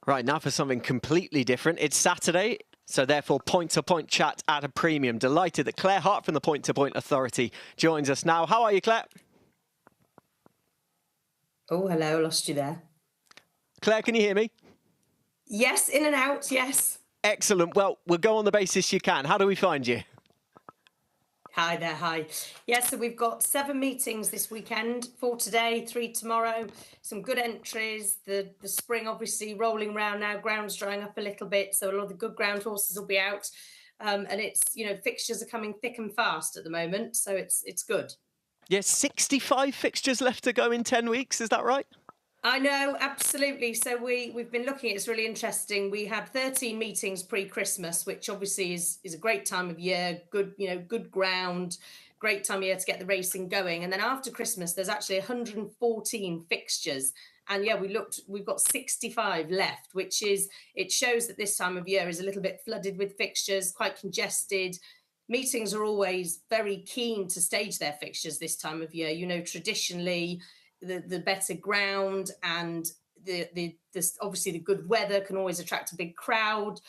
Right, now for something completely different. It's Saturday, so therefore point-to-point chat at a premium. Delighted that Claire Hart from the Point-to-Point Authority joins us now. How are you, Claire? Oh, hello, lost you there. Claire, can you hear me? Yes, in and out, yes. Excellent. Well, we'll go on the basis you can. How do we find you? Hi there, hi. Yes, so we've got 7 meetings this weekend, 4 today, 3 tomorrow. Some good entries. The spring obviously rolling around now, ground's drying up a little bit, so a lot of the good ground horses will be out. And it's, fixtures are coming thick and fast at the moment, so it's good. Yes, 65 fixtures left to go in 10 weeks, is that right? I know, absolutely. So we've been looking. It's really interesting. We had 13 meetings pre-Christmas, which obviously is a great time of year. Good, good ground, great time of year to get the racing going. And then after Christmas, there's actually 114 fixtures. And yeah, we've got 65 left, it shows that this time of year is a little bit flooded with fixtures, quite congested. Meetings are always very keen to stage their fixtures this time of year. Traditionally, the better ground and the obviously the good weather can always attract a big crowd,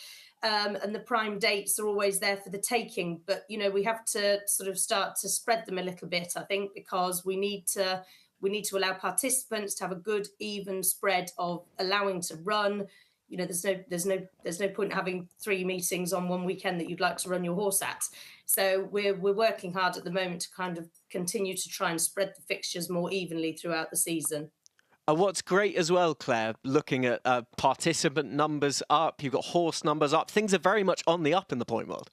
and the prime dates are always there for the taking. But we have to sort of start to spread them a little bit, I think, because we need to allow participants to have a good even spread of allowing to run. There's no point having 3 meetings on one weekend that you'd like to run your horse at. So we're working hard at the moment to kind of continue to try and spread the fixtures more evenly throughout the season. What's great as well, Claire, looking at participant numbers up, you've got horse numbers up. Things are very much on the up in the point world.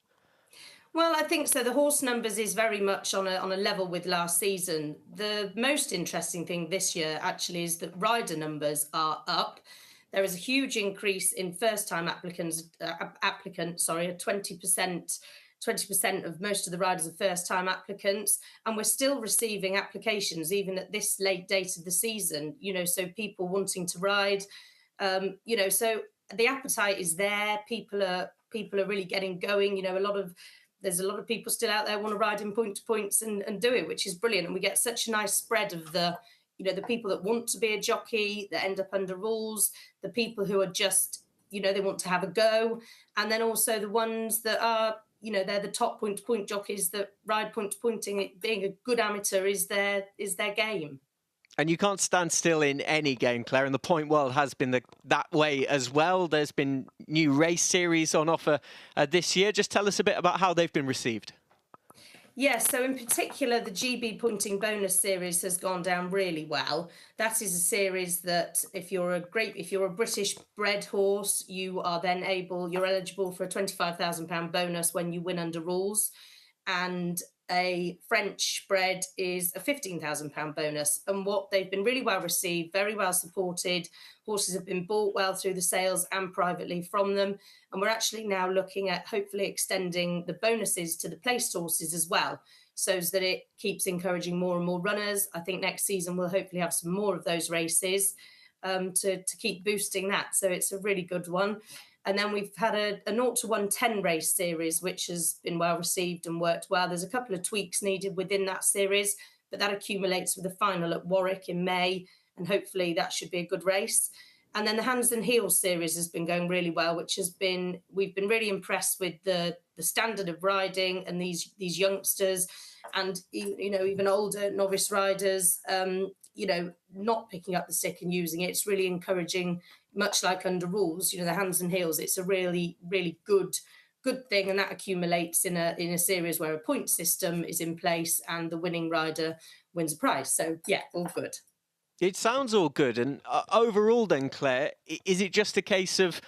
Well, I think so. The horse numbers is very much on a level with last season. The most interesting thing this year actually is that rider numbers are up. There is a huge increase in first-time applicants. A 20% of most of the riders are first-time applicants, and we're still receiving applications even at this late date of the season. So people wanting to ride. So the appetite is there. People are really getting going. There's a lot of people still out there want to ride in point to points and do it, which is brilliant. And we get such a nice spread of the people that want to be a jockey that end up under rules, the people who are just, they want to have a go. And then also the ones that are, they're the top point to point jockeys that ride point to pointing. Being a good amateur is their game. And you can't stand still in any game, Claire, and the point world has been that way as well. There's been new race series on offer this year. Just tell us a bit about how they've been received. Yes, so in particular, the GB Pointing Bonus Series has gone down really well. That is a series that if you're a British bred horse, you're eligible for a £25,000 bonus when you win under rules. And a French bred is a £15,000 bonus. And what they've been really well received, very well supported. Horses have been bought well through the sales and privately from them. And we're actually now looking at hopefully extending the bonuses to the placed horses as well, so that it keeps encouraging more and more runners. I think next season we'll hopefully have some more of those races to keep boosting that. So it's a really good one. And then we've had a 0 to 110 race series, which has been well received and worked well. There's a couple of tweaks needed within that series, but that accumulates with a final at Warwick in May, and hopefully that should be a good race. And then the Hands and Heels series has been going really well, we've been really impressed with the standard of riding and these youngsters and, even older novice riders, not picking up the stick and using it. It's really encouraging, much like under rules, the Hands and Heels. It's a really, really good thing, and that accumulates in a series where a point system is in place and the winning rider wins a prize. So yeah, all good. It sounds all good. And overall then, Claire, is it just a case of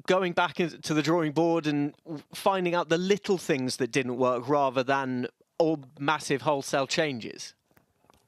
going back to the drawing board and finding out the little things that didn't work rather than all massive wholesale changes?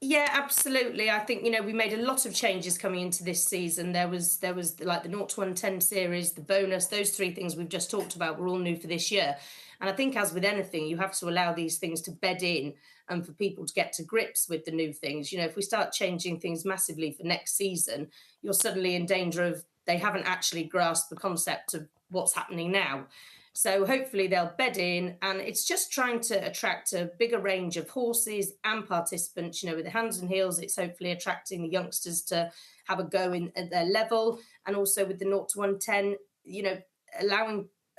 Yeah, absolutely. I think, we made a lot of changes coming into this season. There was like the 0 to 110 series, the bonus, those 3 things we've just talked about were all new for this year. And I think, as with anything, you have to allow these things to bed in and for people to get to grips with the new things. If we start changing things massively for next season, you're suddenly in danger of they haven't actually grasped the concept of what's happening now. So hopefully they'll bed in, and it's just trying to attract a bigger range of horses and participants. With the hands and heels, it's hopefully attracting the youngsters to have a go in at their level, and also with the 0 to 110,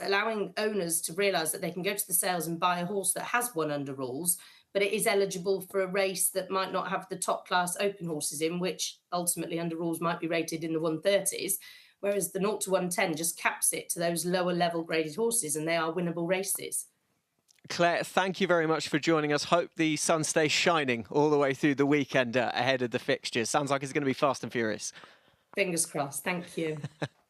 allowing owners to realise that they can go to the sales and buy a horse that has won under rules, but it is eligible for a race that might not have the top class open horses in, which ultimately under rules might be rated in the 130s. Whereas the 0 to 110 just caps it to those lower level graded horses, and they are winnable races. Claire, thank you very much for joining us. Hope the sun stays shining all the way through the weekend ahead of the fixtures. Sounds like it's going to be fast and furious. Fingers crossed. Thank you.